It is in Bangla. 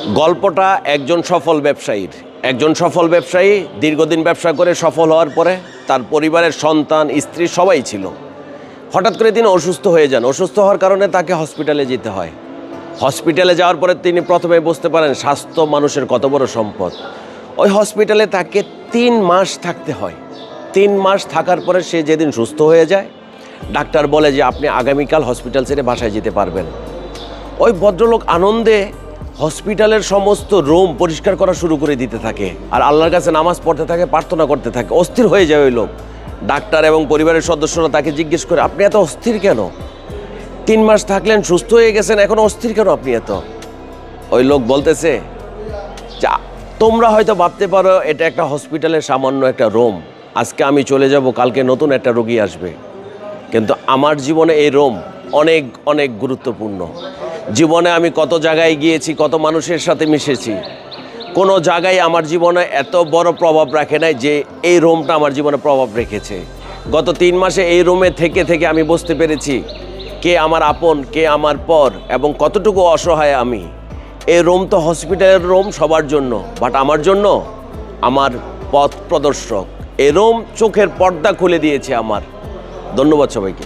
গল্পটা একজন সফল ব্যবসায়ী দীর্ঘদিন ব্যবসা করে সফল হওয়ার পরে তার পরিবারের সন্তান স্ত্রী সবাই ছিল। হঠাৎ করে তিনি অসুস্থ হয়ে যান। অসুস্থ হওয়ার কারণে তাকে হসপিটালে যেতে হয়। হসপিটালে যাওয়ার পরে তিনি প্রথমে বুঝতে পারেন স্বাস্থ্য মানুষের কত বড় সম্পদ। ওই হসপিটালে তাকে 3 মাস থাকতে হয়। 3 মাস থাকার পরে সে যেদিন সুস্থ হয়ে যায়, ডাক্তার বলে যে আপনি আগামীকাল হসপিটাল ছেড়ে বাসায় যেতে পারবেন। ওই ভদ্রলোক আনন্দে হসপিটালের সমস্ত রুম পরিষ্কার করা শুরু করে দিতে থাকে আর আল্লাহর কাছে নামাজ পড়তে থাকে, প্রার্থনা করতে থাকে। অস্থির হয়ে যায় ওই লোক। ডাক্তার এবং পরিবারের সদস্যরা তাকে জিজ্ঞেস করে, আপনি এত অস্থির কেন? 3 মাস থাকলেন, সুস্থ হয়ে গেছেন, এখন অস্থির কেন আপনি এত? ওই লোক বলতেছে, যা তোমরা হয়তো ভাবতে পারো এটা একটা হসপিটালের সামান্য একটা রুম, আজকে আমি চলে যাব, কালকে নতুন একটা রোগী আসবে, কিন্তু আমার জীবনে এই রুম অনেক অনেক গুরুত্বপূর্ণ। জীবনে আমি কত জায়গায় গিয়েছি, কত মানুষের সাথে মিশেছি, কোনো জায়গায় আমার জীবনে এত বড় প্রভাব রাখে নাই যে এই রুমটা আমার জীবনে প্রভাব রেখেছে। গত 3 মাসে এই রুমে থেকে থেকে আমি বুঝতে পেরেছি কে আমার আপন, কে আমার পর এবং কতটুকু অসহায় আমি। এই রুম তো হসপিটালের রুম সবার জন্য, বাট আমার জন্য আমার পথ প্রদর্শক। এই রুম চোখের পর্দা খুলে দিয়েছে আমার। ধন্যবাদ সবাইকে।